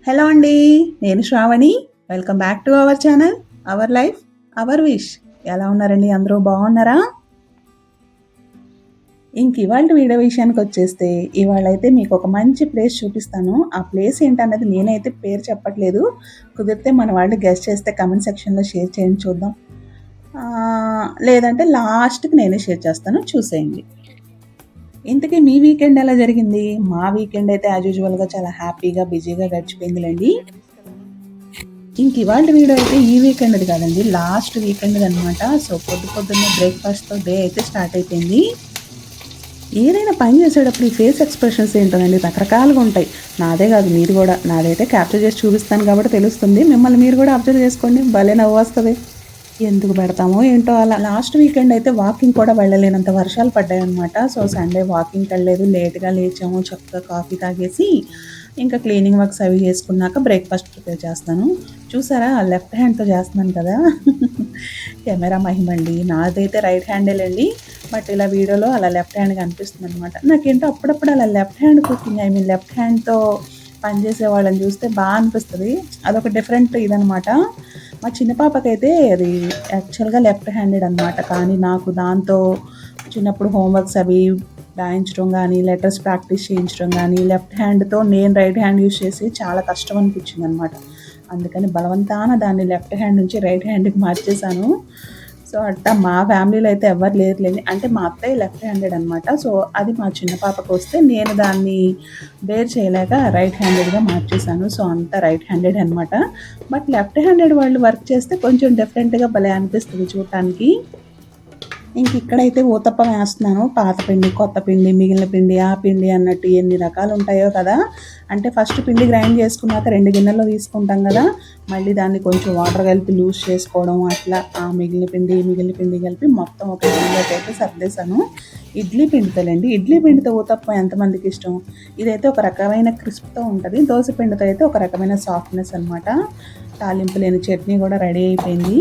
Hello అండి, నేను Shravani. Welcome back to our channel our life our wish. ఎలా ఉన్నారండి? అందరూ బాగున్నారా? ఇవాళ వీడియో విషయానికి వచ్చేస్తే ఇవాళ అయితే మీకు ఒక మంచి ప్లేస్ చూపిస్తాను. ఆ ప్లేస్ ఏంటన్నది నేనైతే పేరు చెప్పట్లేదు. కుదిరితే మన వాళ్ళు గెస్ట్ చేస్తే కమెంట్ సెక్షన్లో షేర్ చేయండి, చూద్దాం. లేదంటే లాస్ట్కి నేనే షేర్ చేస్తాను, చూసేయండి. ఇంతకీ మీ వీకెండ్ ఎలా జరిగింది? మా వీకెండ్ అయితే యాజ్ యూజువల్గా చాలా హ్యాపీగా బిజీగా గడిచిపోయిందిలేండి. ఇవాళ వీడియో అయితే ఈ వీకెండ్ది కాదండి, లాస్ట్ వీకెండ్ అనమాట. సో పొద్దున్న బ్రేక్ఫాస్ట్తో డే అయితే స్టార్ట్ అయిపోయింది. ఏదైనా పని చేసేటప్పుడు ఈ ఫేస్ ఎక్స్ప్రెషన్స్ ఏంటోనండి రకరకాలుగా ఉంటాయి. నాదే కాదు, మీరు కూడా. నాదైతే క్యాప్చర్ చేసి చూపిస్తాను కాబట్టి తెలుస్తుంది. మిమ్మల్ని మీరు కూడా అబ్జర్వ్ చేసుకోండి, భలే నవ్వు వస్తుంది. ఎందుకు పెడతామో ఏంటో అలా. లాస్ట్ వీకెండ్ అయితే వాకింగ్ కూడా వెళ్ళలేనంత వర్షాలు పడ్డాయి అనమాట. సో సండే వాకింగ్కి వెళ్ళలేదు, లేట్గా లేచాము. చక్కగా కాఫీ తాగేసి ఇంకా క్లీనింగ్ వర్క్స్ అవి చేసుకున్నాక బ్రేక్ఫాస్ట్ ప్రిపేర్ చేస్తాను. చూసారా, లెఫ్ట్ హ్యాండ్తో చేస్తున్నాను కదా. కెమెరా మహిమండి. నాదైతే రైట్ హ్యాండేలండి, బట్ ఇలా వీడియోలో అలా లెఫ్ట్ హ్యాండ్గా అనిపిస్తుంది అనమాట. నాకేంటో అప్పుడప్పుడు అలా లెఫ్ట్ హ్యాండ్ కుకింగ్ లెఫ్ట్ హ్యాండ్తో పనిచేసే వాళ్ళని చూస్తే బాగా అనిపిస్తుంది. అదొక డిఫరెంట్ ఇదనమాట. మా చిన్న పాపకైతే అది యాక్చువల్గా లెఫ్ట్ హ్యాండెడ్ అనమాట. కానీ నాకు దాంతో చిన్నప్పుడు హోంవర్క్స్ అవి రాయించడం కానీ, లెటర్స్ ప్రాక్టీస్ చేయించడం కానీ లెఫ్ట్ హ్యాండ్తో, నేను రైట్ హ్యాండ్ యూజ్ చేసి చాలా కష్టం అనిపించింది అనమాట. అందుకని బలవంతాన దాన్ని లెఫ్ట్ హ్యాండ్ నుంచి రైట్ హ్యాండ్కి మార్చేశాను. సో అట్టా మా ఫ్యామిలీలో అయితే ఎవరు లేదులేండి. అంటే మా అత్తయ్య లెఫ్ట్ హ్యాండెడ్ అనమాట. సో అది మా చిన్న పాపకు వస్తే నేను దాన్ని బేర్ చేయలేక రైట్ హ్యాండెడ్గా మార్చేశాను. సో అంతా రైట్ హ్యాండెడ్ అనమాట. బట్ లెఫ్ట్ హ్యాండెడ్ వాళ్ళు వర్క్ చేస్తే కొంచెం డిఫరెంట్గా భలే అనిపిస్తుంది చూడటానికి. ఇక్కడైతే ఊతప్పం వేస్తున్నాను. పాత పిండి, కొత్త పిండి, మిగిలిన పిండి, ఆ పిండి అన్నట్టు ఎన్ని రకాలు ఉంటాయో కదా. అంటే ఫస్ట్ పిండి గ్రైండ్ చేసుకున్నాక 2 గిన్నెల్లో తీసుకుంటాం కదా, మళ్ళీ దాన్ని కొంచెం వాటర్ కలిపి లూజ్ చేసుకోవడం, అట్లా ఆ మిగిలిన పిండి కలిపి మొత్తం ఒక గిన్నెలోకి అయితే సర్దేశాను. ఇడ్లీ పిండితోలేండి. ఇడ్లీ పిండితో ఊతప్పం ఎంతమందికి ఇష్టం? ఇదైతే ఒక రకమైన క్రిస్ప్తో ఉంటుంది. దోశ పిండితో అయితే ఒక రకమైన సాఫ్ట్నెస్ అనమాట. తాలింపు లేని చట్నీ కూడా రెడీ అయిపోయింది.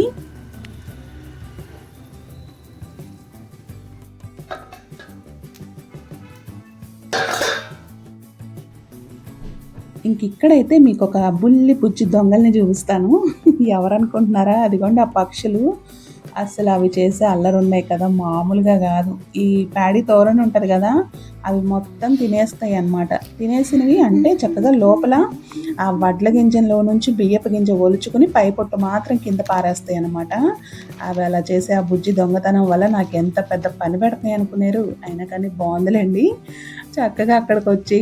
ఇక్కడైతే మీకు ఒక బుల్లి పుచ్చి దొంగల్ని చూపిస్తాను. ఎవరనుకుంటున్నారా? అదిగోండి ఆ పక్షులు. అసలు అవి చేసే అల్లరి ఉన్నాయి కదా, మామూలుగా కాదు. ఈ ప్యాడీ తోరణ ఉంటుంది కదా, అవి మొత్తం తినేస్తాయి అన్నమాట. తినేసినవి అంటే చక్కగా లోపల ఆ వడ్ల గింజలో నుంచి బియ్యపు గింజ ఒలుచుకుని పై పొట్టు మాత్రం కింద పారేస్తాయి అన్నమాట. అవి అలా చేసే ఆ బుజ్జి దొంగతనం వల్ల నాకు ఎంత పెద్ద పని పెడుతున్నాయి అనుకున్నారు. అయినా కానీ బాగుందిలేండి. చక్కగా అక్కడికి వచ్చి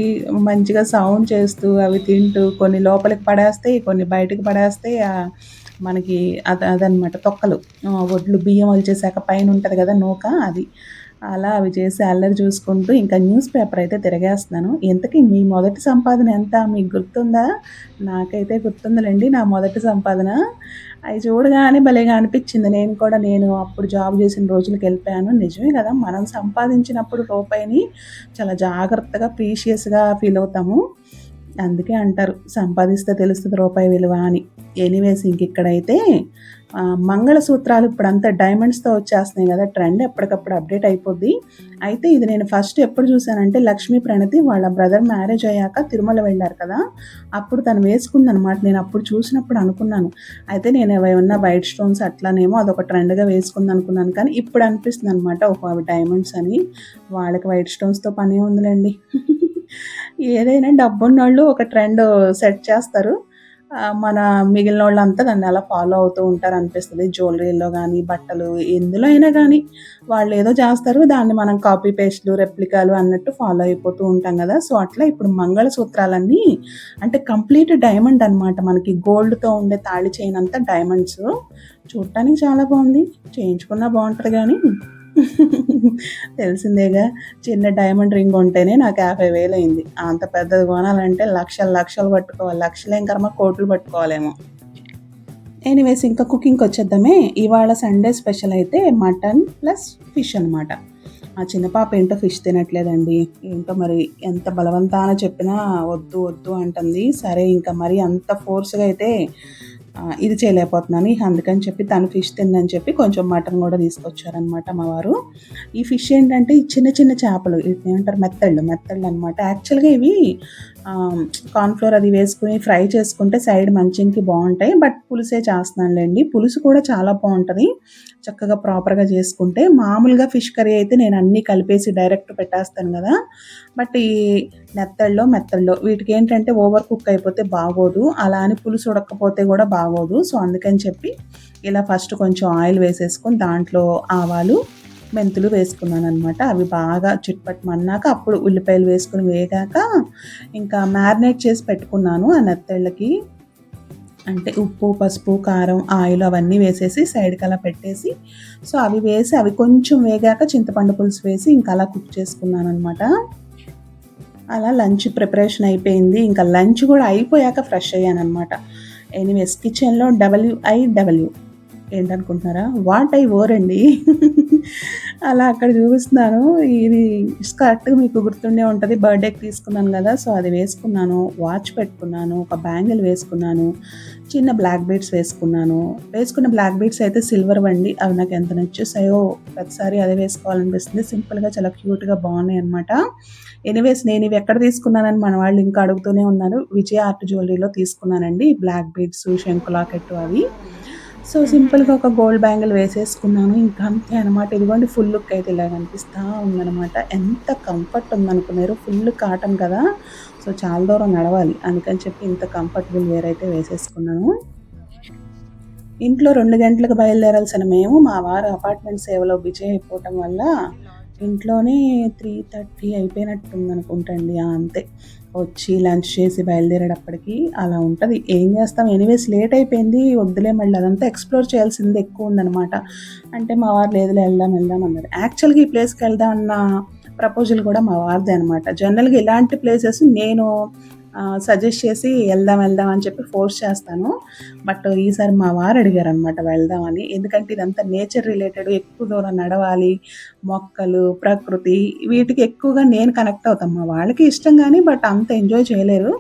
మంచిగా సౌండ్ చేస్తూ అవి తింటూ, కొన్ని లోపలికి పడేస్తాయి, కొన్ని బయటకు పడేస్తాయి. మనకి అదనమాట తొక్కలు, ఒడ్లు బియ్యం వచ్చేసాక పైన ఉంటుంది కదా నూక, అది అలా అవి చేసి అల్లరి చూసుకుంటూ ఇంకా న్యూస్ పేపర్ అయితే తిరగేస్తున్నాను. ఇంతకీ మీ మొదటి సంపాదన ఎంత మీకు గుర్తుందా? నాకైతే గుర్తుందిలేండి నా మొదటి సంపాదన. అవి చూడగానే భలేగా అనిపించింది. నేను అప్పుడు జాబ్ చేసిన రోజులకు వెళ్ళిపోయాను. నిజమే కదా, మనం సంపాదించినప్పుడు రూపాయిని చాలా జాగ్రత్తగా ప్రీషియస్గా ఫీల్ అవుతాము. అందుకే అంటారు సంపాదిస్తే తెలుస్తుంది రూపాయి విలువ అని. ఎనీవేస్ ఇక్కడైతే మంగళసూత్రాలు ఇప్పుడంతా డైమండ్స్తో వచ్చేస్తున్నాయి కదా, ట్రెండ్ ఎప్పటికప్పుడు అప్డేట్ అయిపోద్ది. అయితే ఇది నేను ఫస్ట్ ఎప్పుడు చూశానంటే, లక్ష్మీ ప్రణతి వాళ్ళ బ్రదర్ మ్యారేజ్ అయ్యాక తిరుమల వెళ్ళారు కదా, అప్పుడు తను వేసుకుందనమాట. నేను అప్పుడు చూసినప్పుడు అనుకున్నాను, అయితే నేను ఏమైనా వైట్ స్టోన్స్ అట్లానేమో అదొక ట్రెండ్గా వేసుకుంది అనుకున్నాను. కానీ ఇప్పుడు అనిపిస్తుంది అనమాట, ఒక డైమండ్స్ అని. వాళ్ళకి వైట్ స్టోన్స్తో పని ఉందిలేండి. ఏదైనా డబ్బున్నోళ్ళు ఒక ట్రెండ్ సెట్ చేస్తారు, మన మిగిలిన వాళ్ళంతా దాన్ని అలా ఫాలో అవుతూ ఉంటారు అనిపిస్తుంది. జ్యువెలరీలో కానీ, బట్టలు, ఎందులో అయినా కానీ వాళ్ళు ఏదో చేస్తారు, దాన్ని మనం కాపీ పేస్ట్లు, రెప్లికాలు అన్నట్టు ఫాలో అయిపోతూ ఉంటాం కదా. సో అట్లా ఇప్పుడు మంగళసూత్రాలన్నీ అంటే కంప్లీట్ డైమండ్ అనమాట. మనకి గోల్డ్తో ఉండే తాళి చైన్ అంతా డైమండ్స్. చూడటానికి చాలా బాగుంది, చేయించుకున్నా బాగుంటుంది. కానీ తెలిసిందేగా, చిన్న డైమండ్ రింగ్ ఉంటేనే నాకు 50,000 అయింది. అంత పెద్దది కొనాలంటే లక్షలు పట్టుకోవాలి. లక్షలేం కర్మ, కోట్లు పట్టుకోవాలేమో. ఎనీవేస్ ఇంకా కుకింగ్కి వచ్చేద్దామే. ఇవాళ సండే స్పెషల్ అయితే మటన్ ప్లస్ ఫిష్ అనమాట. ఆ చిన్న పాప ఏంటో ఫిష్ తినట్లేదండి. ఏంటో మరి ఎంత బలవంతాన చెప్పినా వద్దు అంటుంది. సరే ఇంకా మరి అంత ఫోర్స్గా అయితే ఇది చేయలేకపోతున్నాను. అందుకని చెప్పి తను ఫిష్ తిందని చెప్పి కొంచెం మటన్ కూడా తీసుకొచ్చారనమాట మా వారు. ఈ ఫిష్ ఏంటంటే ఈ చిన్న చిన్న చేపలు ఏమంటారు, మెత్తళ్ళు అనమాట. యాక్చువల్గా ఇవి కార్న్‌ఫ్లోర్ అది వేసుకొని ఫ్రై చేసుకుంటే సైడ్ మంచింగ్‌కి బావుంటాయి. బట్ పులుసే చేస్తున్నానులెండి. పులుసు కూడా చాలా బావుంటది. చక్కగా ప్రాపర్‌గా చేసుకుంటే. మామూలుగా ఫిష్ కర్రీ అయితే నేను అన్నీ కలిపేసి డైరెక్ట్ పెట్టేస్తాను గదా! బట్ ఈ మెత్తల్లో వీటికేంటంటే ఓవర్ కుక్ అయిపోతే బాగోదు. అలా అని పులుసు ఉడక్కపోతే గూడా బాగోదు. సో, అందుకని చెప్పి ఇలా ఫస్ట్ కొంచెం ఆయిల్ వేసేసుకొని దాంట్లో ఆవాలు, మెంతులు వేసుకున్నాననమాట. అవి బాగా చిట్పటమన్నాక అప్పుడు ఉల్లిపాయలు వేసుకొని వేగాక ఇంకా మ్యారినేట్ చేసి పెట్టుకున్నాను ఆ నెత్తళ్ళకి. అంటే ఉప్పు, పసుపు, కారం, ఆయిల్ అవన్నీ వేసేసి సైడ్‌కి అలా పెట్టేసి సో, అవి వేసి అవి కొంచెం వేగాక చింతపండు పులుసు వేసి ఇంకా అలా కుక్ చేసుకున్నాననమాట. అలా లంచ్ ప్రిపరేషన్ అయిపోయింది. ఇంకా లంచ్ కూడా అయిపోయాక ఫ్రెష్ అయ్యాననమాట. ఎనీవేస్ కిచెన్‌లో WIW ఏంటనుకుంటున్నారా? వాట్ ఐ వోర్ అండి. అలా అక్కడ చూపిస్తున్నాను. ఇది స్కర్ట్ మీకు గుర్తుండే ఉంటది. బర్త్‌డేకి తీసుకున్నాను గదా! సో, అది వేసుకున్నాను. వాచ్ పెట్టుకున్నాను. ఒక బ్యాంగిల్ వేసుకున్నాను. చిన్న బ్లాక్ బీడ్స్ వేసుకున్నాను. వేసుకున్న బ్లాక్ బీడ్స్ అయితే సిల్వర్‌వండి. అవి నాకు ఎంత నచ్చేసాయో ప్రతిసారి అదే వేసుకోవాలనిపిస్తుంది. సింపుల్‌గా చాలా క్యూట్‌గా బాగున్నాయన్నమాట. ఎనీవేస్ నేను ఇవి ఎక్కడ తీసుకున్నానని మన వాళ్ళు ఇంకా అడుగుతూనే ఉన్నారు. విజయ ఆర్ట్ జ్యువెలరీలో తీసుకున్నానండి. బ్లాక్ బీడ్స్, శంకు లాకెట్టు అవి. సో, సింపుల్‌గా ఒక గోల్డ్ బ్యాంగిల్ వేసేసుకున్నాను. ఇంకా అంతే అనమాట. ఇదిగోండి ఫుల్ లుక్ అయితే ఇలా కనిపిస్తా ఉందనమాట. ఎంత కంఫర్ట్ ఉందనుకున్నారు. ఫుల్ కాటన్ కదా! సో, చాలా దూరం నడవాలి. అందుకని చెప్పి ఇంత కంఫర్టబుల్ వేర్ అయితే వేసేసుకున్నాను. ఇంట్లో 2 గంటలకు బయలుదేరాల్సిన మేము మా వారు అపార్ట్మెంట్ సేవలో బిజీ అయిపోవటం వల్ల ఇంట్లోనే 3:30 అయిపోయినట్టుందనుకుంటండి. అంతే. వచ్చి లంచ్ చేసి బయలుదేరేటప్పటికి అలా ఉంటది. ఏం చేస్తాం ఎనీవేస్ లేట్ అయిపోయింది. వద్దులే మళ్ళీ అదంతా ఎక్స్‌ప్లోర్ చేయాల్సింది ఎక్కువుందనమాట. అంటే మా వారు లేదులే వెళ్దాం అన్నారు. యాక్చువల్‌గా ఈ ప్లేస్‌కి వెళ్దాం అన్న ప్రపోజల్ కూడా మా వారిదే అనమాట. జనరల్‌గా ఇలాంటి ప్లేసెస్ నేను సజెస్ట్ చేసి వెళ్దాం అని చెప్పి ఫోర్స్ చేస్తాను. బట్ ఈసారి మా వారు అడిగారనమాట వెళ్దామని. ఎందుకంటే ఇదంతా నేచర్ రిలేటెడ్ ఎక్కువ దూరం నడవాలి. మొక్కలు, ప్రకృతి వీటికి ఎక్కువగా నేను కనెక్ట్ అవుతాను. మా వాళ్ళకి ఇష్టం గానీ బట్ అంత ఎంజాయ్ చేయలేరు.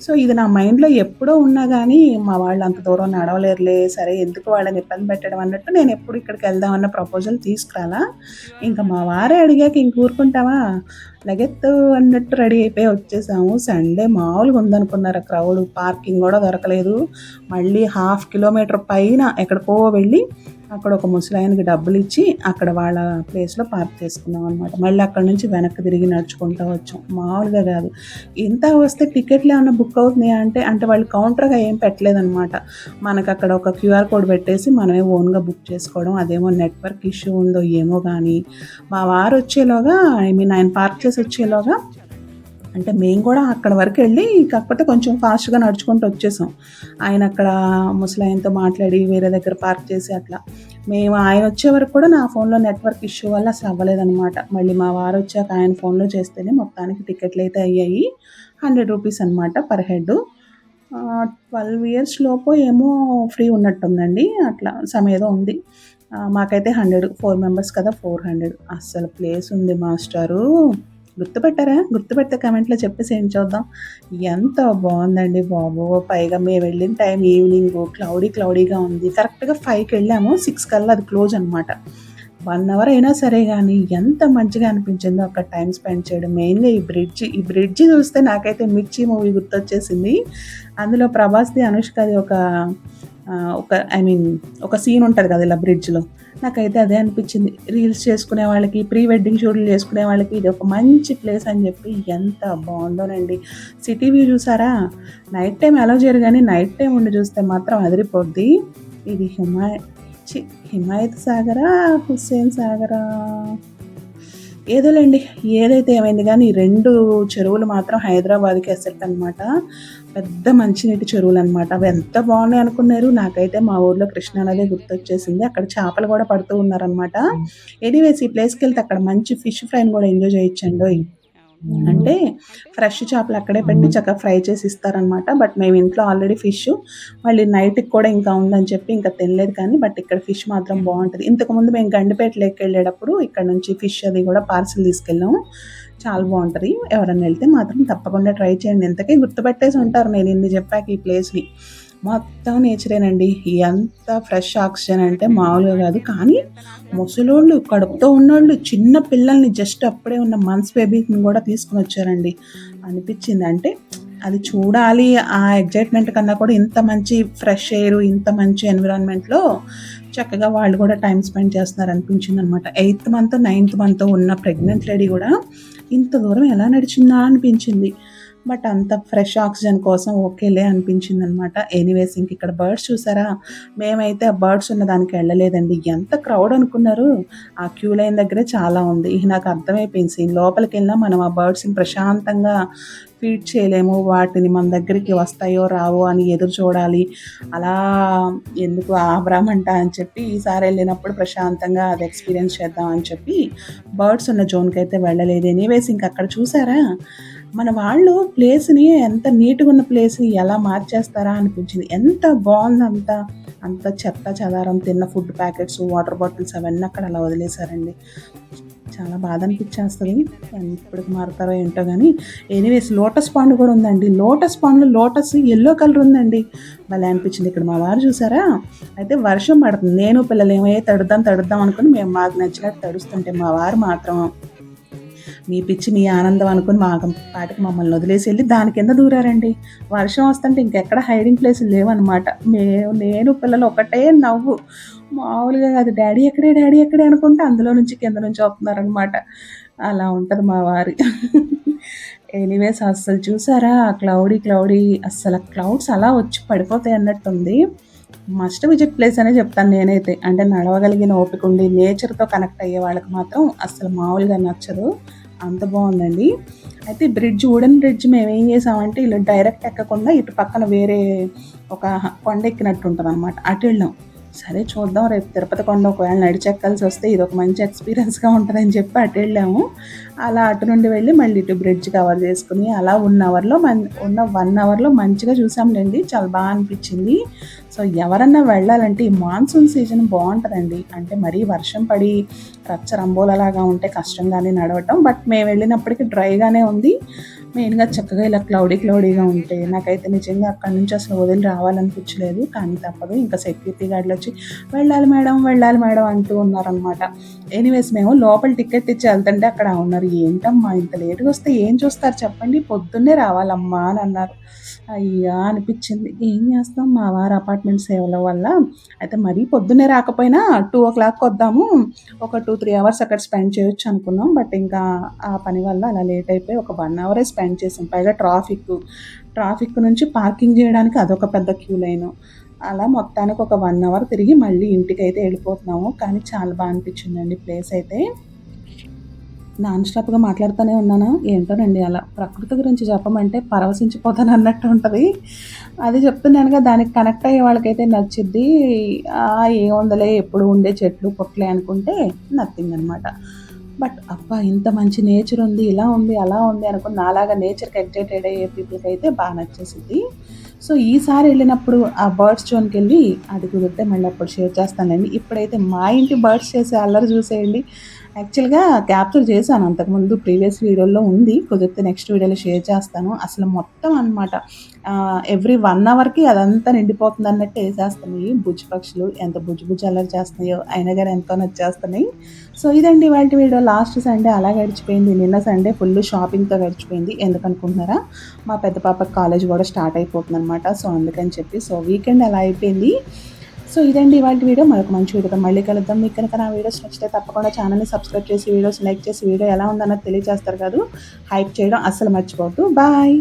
సో, ఇది నా మైండ్‌లో ఎప్పుడో ఉన్నా గానీ మా వాళ్ళు అంత దూరం నడవలేరులే, సరే ఎందుకు వాళ్ళని ఇబ్బంది పెట్టడం అన్నట్టు నేను ఎప్పుడు ఇక్కడికి వెళ్దాం అన్న ప్రపోజల్ తీసుకురాలా. ఇంకా మా వారే అడిగాక ఇంక ఊరుకుంటామా? లగెత్తు అన్నట్టు రెడీ అయిపోయి వచ్చేసాము. సండే మామూలుగా ఉందనుకున్నారా క్రౌడ్. పార్కింగ్ గూడా దొరకలేదు. మళ్ళీ హాఫ్ కిలోమీటర్ పైన ఎక్కడికో వెళ్ళి అక్కడ ఒక ముసలాయనకి డబ్బులిచ్చి అక్కడ వాళ్ళ ప్లేస్‌లో పార్క్ చేసుకున్నాం అనమాట. మళ్ళీ అక్కడి నుంచి వెనక్కి తిరిగి నడుచుకుంటా వచ్చాం. మామూలుగా కాదు. ఇంత వస్తే టికెట్లు ఏమన్నా బుక్ అవుతున్నాయా అంటే వాళ్ళు కౌంటర్‌గా ఏం పెట్టలేదనమాట. మనకక్కడ ఒక క్యూఆర్ కోడ్ పెట్టేసి మనమే ఓన్‌గా బుక్ చేసుకోవడం. అదేమో నెట్వర్క్ ఇష్యూ ఉందో ఏమో గానీ మా వారు వచ్చేలోగా ఆయన పార్క్ చేసి వచ్చేలోగా అంటే మేము కూడా అక్కడి వరకెళ్ళి కాకపోతే కొంచెం ఫాస్ట్‌గా నడుచుకుంటూ వచ్చేసాం. ఆయన అక్కడ ముసలాయనతో మాట్లాడి వేరే దగ్గర పార్క్ చేసి అట్లా. మేము ఆయన వచ్చే వరకు కూడా నా ఫోన్‌లో నెట్వర్క్ ఇష్యూ వల్ల అసలు అవ్వలేదనమాట. మళ్ళీ మా వారు వచ్చాక ఆయన ఫోన్‌లో చేస్తేనే మొత్తానికి టికెట్లయితే అయ్యాయి. రూ. 100 అనమాట పర్ హెడ్. 12 ఇయర్స్ లోపో ఏమో ఫ్రీ ఉన్నట్టుందండి. అట్లా సమ్ ఏదో ఉంది. మాకైతే 100 4 మెంబర్స్ కదా 400 అస్సలు ప్లేస్ ఉంది మాస్టరు. గుర్తుపట్టారా? గుర్తుపడితే కామెంట్‌లో చెప్పేసేయండి చూద్దాం. ఎంత బావుందండి బాబు! పైగా మేము వెళ్ళిన టైం ఈవినింగు క్లౌడీగా ఉంది. కరెక్ట్‌గా 5కి వెళ్ళాము. 6 కల్లా అది క్లోజ్ అనమాట. 1 అవర్ అయినా సరే గానీ ఎంత మంచిగా అనిపించిందో అక్కడ టైమ్ స్పెండ్ చేయడం. మెయిన్‌గా ఈ బ్రిడ్జి చూస్తే నాకైతే 'మిర్చి' మూవీ గుర్తొచ్చేసింది. అందులో ప్రభాస్‌ది, అనుష్కది ఒక సీన్ ఉంటది కదా! ఇలా బ్రిడ్జ్‌లో. నాకైతే అదే అనిపించింది. రీల్స్ చేసుకునే వాళ్ళకి, ప్రీ వెడ్డింగ్ షూట్లు చేసుకునే వాళ్ళకి ఇది ఒక మంచి ప్లేస్ అని చెప్పి ఎంత బావుందోనండి. సిటీ వ్యూ చూసారా? నైట్ టైమ్ అలౌ చేయరు గానీ నైట్ టైమ్ ఉండి చూస్తే మాత్రం అదిరిపోద్ది. ఇది హిమాయత్ సాగరా? హుస్సేన్ సాగరా? ఏదోలెండి. ఏదైతే ఏమైంది గానీ, ఈ 2 చెరువులు మాత్రం హైదరాబాద్‌కి అసెట్ అనమాట. పెద్ద మంచినీటి చెరువులనమాట. అవి ఎంత బాగున్నాయి అనుకున్నారు. నాకైతే మా ఊర్లో కృష్ణా నదే గుర్తొచ్చేసింది. అక్కడ చేపలు గూడా పడుతూ ఉన్నారనమాట. ఎనీవేస్ ఈ ప్లేస్‌కెళ్తే అక్కడ మంచి ఫిష్ ఫ్రైని గూడా ఎంజాయ్ చేయొచ్చండోయ్. అంటే ఫ్రెష్ చేపలు అక్కడే పెట్టి చక్కగా ఫ్రై చేసి ఇస్తారనమాట. బట్ మేము ఇంట్లో ఆల్రెడీ ఫిష్ మళ్ళీ నైట్‌కి కూడా ఇంకా ఉందని చెప్పి ఇంకా తినలేదు కానీ బట్ ఇక్కడ ఫిష్ మాత్రం బావుంటది. ఇంతకుముందు మేము గండిపేట లేక్‌కెళ్ళేటప్పుడు ఇక్కడ నుంచి ఫిష్ అది కూడా పార్సెల్ తీసుకెళ్ళాము. చాలా బావుంటది. ఎవరైనా వెళ్తే మాత్రం తప్పకుండా ట్రై చేయండి. ఇంతకీ గుర్తుపెట్టేసి ఉంటారు నేను ఇన్ని చెప్పాక ఈ ప్లేస్‌ని. మొత్తం నేచరేనండి. ఎంత ఫ్రెష్ ఆక్సిజన్ అంటే మామూలుగా కాదు. కానీ ముసలోళ్ళు, కడుపుతో ఉన్నోళ్ళు, చిన్న పిల్లల్ని జస్ట్ అప్పుడే ఉన్న మంత్స్ బేబీస్‌ని కూడా తీసుకొనొచ్చారండి. అనిపిచ్చింది. అంటే అది చూడాలి ఆ ఎగ్జైట్మెంట్ కన్నా కూడా ఇంత మంచి ఫ్రెష్ ఎయిర్, ఇంత మంచి ఎన్విరాన్మెంట్లో చక్కగా వాళ్ళు కూడా టైం స్పెండ్ చేస్తున్నారు అనిపించింది అనమాట. 8th మంత్ 9th మంత్ ఉన్న ప్రెగ్నెంట్ లేడీ కూడా ఇంత దూరం ఎలా నడిచిందా అనిపించింది. బట్ అంత ఫ్రెష్ ఆక్సిజన్ కోసం ఓకేలే అనిపించింది అనమాట. ఎనీవేస్ ఇంక ఇక్కడ బర్డ్స్ చూసారా, మేమైతే ఆ బర్డ్స్ ఉన్న దానికి వెళ్ళలేదండి. ఎంత క్రౌడ్ అనుకున్నారు, ఆ క్యూ లైన్ దగ్గరే చాలా ఉంది. నాకు అర్థమైపోయింది, లోపలికి వెళ్ళినా మనం ఆ బర్డ్స్ని ప్రశాంతంగా ఫీడ్ చేయలేము, వాటిని మన దగ్గరికి వస్తాయో రావో అని ఎదురు చూడాలి. అలా ఎందుకు ఆబ్రామంట అని చెప్పి ఈసారి వెళ్ళినప్పుడు ప్రశాంతంగా అది ఎక్స్పీరియన్స్ చేద్దాం అని చెప్పి బర్డ్స్ ఉన్న జోన్కి అయితే వెళ్ళలేదు. ఎనీవేస్ ఇంక అక్కడ చూసారా, మన వాళ్ళు ప్లేస్ని ఎంత నీట్గా ఉన్న ప్లేస్ని ఎలా మార్చేస్తారా అనిపించింది. ఎంత బాగుంది, అంత చెత్త చెదారం, తిన్న ఫుడ్ ప్యాకెట్స్, వాటర్ బాటిల్స్ అవన్నీ అక్కడ అలా వదిలేశారండి. చాలా బాధ అనిపించేస్తుంది. ఎప్పటికి మారుతారో ఏంటో కానీ. ఎనీవేస్ లోటస్ పాండ్ కూడా ఉందండి. లోటస్ పాండ్లో లోటస్ ఎల్లో కలర్ ఉందండి, భలే అనిపించింది. ఇక్కడ మా వారు చూసారా, అయితే వర్షం పడుతుంది, నేను పిల్లలు ఏమయ్యే తడుద్దాం అనుకుని మేము మాకు నచ్చినట్టు తడుస్తుంటే మా వారు మాత్రం మీ పిచ్చి మీ ఆనందం అనుకుని మా పాటికి మమ్మల్ని వదిలేసి వెళ్ళి దాని కింద దూరారండి. వర్షం వస్తుంటే ఇంకెక్కడ హైడింగ్ ప్లేసులు లేవన్నమాట. నేను పిల్లలు ఒకటే నవ్వు, మామూలుగా కాదు. డాడీ ఎక్కడే అనుకుంటే అందులో నుంచి కింద నుంచి వస్తున్నారనమాట. అలా ఉంటుంది మా వారి. ఎనీవేస్ అస్సలు చూసారా, క్లౌడీ అస్సలు క్లౌడ్స్ అలా వచ్చి పడిపోతాయి అన్నట్టుంది. మస్ట్ విజిట్ ప్లేస్ అనే చెప్తాను నేనైతే. అంటే నడవగలిగిన ఓపిక ఉండి నేచర్తో కనెక్ట్ అయ్యే వాళ్ళకి మాత్రం అస్సలు మామూలుగా నచ్చదు, అంత బాగుందండి. అయితే వుడెన్ బ్రిడ్జ్ మేము ఏం చేసామంటే ఇలా డైరెక్ట్ ఎక్కకుండా ఇటు పక్కన వేరే ఒక కొండ ఎక్కినట్టు ఉంటుంది అనమాట, అటు వెళ్ళాం. సరే చూద్దాం, రేపు తిరుపతి కొండ ఒకవేళ నడిచెక్కాల్సి వస్తే ఇది ఒక మంచి ఎక్స్పీరియన్స్గా ఉంటుందని చెప్పి అటు వెళ్ళాము. అలా అటు నుండి వెళ్ళి మళ్ళీ ఇటు బ్రిడ్జ్ కవర్ చేసుకుని అలా 1 అవర్లో మంచిగా చూసాంలేండి. చాలా బాగా అనిపించింది. సో ఎవరన్నా వెళ్ళాలంటే ఈ మాన్సూన్ సీజన్ బాగుంటుందండి. అంటే మరీ వర్షం పడి రచ్చరంబోలలాగా ఉంటే కష్టంగానే నడవటం. బట్ మేము వెళ్ళినప్పటికీ డ్రైగానే ఉంది. మెయిన్గా చక్కగా ఇలా క్లౌడీగా ఉంటే నాకైతే నిజంగా అక్కడి నుంచి అసలు వదిలి రావాలనిపించలేదు. కానీ తప్పదు, ఇంకా సెక్యూరిటీ గార్డులు వచ్చి వెళ్ళాలి మేడం అంటూ ఉన్నారనమాట. ఎనీవేస్ మేము లోపల టికెట్ ఇచ్చి వెళ్తుంటే అక్కడ ఉన్నారు, ఏంటమ్మా ఇంత లేటుగా వస్తే ఏం చూస్తారు చెప్పండి, పొద్దున్నే రావాలమ్మా అని అన్నారు. అయ్యా అనిపించింది. ఏం చేస్తాం, మా వారు అపార్ట్మెంట్ సేవల వల్ల అయితే మరీ పొద్దున్నే రాకపోయినా 2 o'clock వద్దాము, ఒక 2-3 hours అక్కడ స్పెండ్ చేయొచ్చు అనుకున్నాం. బట్ ఇంకా ఆ పని వల్ల అలా లేట్ అయిపోయి ఒక 1 hour స్పెండ్ చేసాం. పైగా ట్రాఫిక్ నుంచి పార్కింగ్ చేయడానికి అదొక పెద్ద క్యూ లైను. అలా మొత్తానికి ఒక 1 hour తిరిగి మళ్ళీ ఇంటికి అయితే వెళ్ళిపోతున్నాము. కానీ చాలా బాగా అనిపించిందండి ప్లేస్ అయితే. నాన్ స్టాప్గా మాట్లాడుతూనే ఉన్నానా ఏంటోనండి, అలా ప్రకృతి గురించి చెప్పమంటే పరవశించిపోతాను అన్నట్టు ఉంటుంది. అది చెప్తున్నానుగా, దానికి కనెక్ట్ అయ్యే వాళ్ళకైతే నచ్చిద్ది. ఏముందలే ఎప్పుడు ఉండే చెట్లు పొట్లే అనుకుంటే నథింగ్ అనమాట. బట్ అబ్బా ఇంత మంచి నేచర్ ఉంది, ఇలా ఉంది అలా ఉంది అనుకుని నాలాగా నేచర్కి ఎగ్జైటెడ్ అయ్యే పీపుల్కి అయితే బాగా నచ్చేసింది. సో ఈసారి వెళ్ళినప్పుడు ఆ బర్డ్స్ జోన్కి వెళ్ళి అది కుదిరితే మళ్ళీ అప్పుడు షేర్ చేస్తానండి. ఇప్పుడైతే మా ఇంటి బర్డ్స్ చేసే అల్లరి చూసేయండి. యాక్చువల్గా క్యాప్చర్ చేశాను అంతకుముందు, ప్రీవియస్ వీడియోలో ఉంది, కుదిరితే నెక్స్ట్ వీడియోలో షేర్ చేస్తాను. అసలు మొత్తం అనమాట ఎవ్రీ 1 hourకి అదంతా నిండిపోతుంది అన్నట్టు వేసేస్తున్నాయి బుజ్జి పక్షులు. ఎంత బుజ్జి అల్లరి చేస్తున్నాయో, అయినా కానీ ఎంతో నచ్చేస్తున్నాయి. సో ఇదండి ఇవాళ వీడియో. లాస్ట్ సండే అలా గడిచిపోయింది. నిన్న సండే ఫుల్ షాపింగ్తో గడిచిపోయింది. ఎందుకనుకుంటున్నారా, మా పెద్ద పాపకి కాలేజ్ కూడా స్టార్ట్ అయిపోతుంది అనమాట. సో అందుకని చెప్పి వీకెండ్ అలా అయిపోయింది. సో ఇదండి ఇవాళ వీడియో. మరొక మంచి వీడియోతో మళ్ళీ కలుద్దాం. మీకు కనుక నా వీడియోస్ నచ్చితే తప్పకుండా ఛానల్ని సబ్స్క్రైబ్ చేసి వీడియోస్ లైక్ చేసి వీడియో ఎలా ఉందన్నది తెలియజేస్తారు కాదు, హైప్ చేయడం అస్సలు మర్చిపోవద్దు. బాయ్.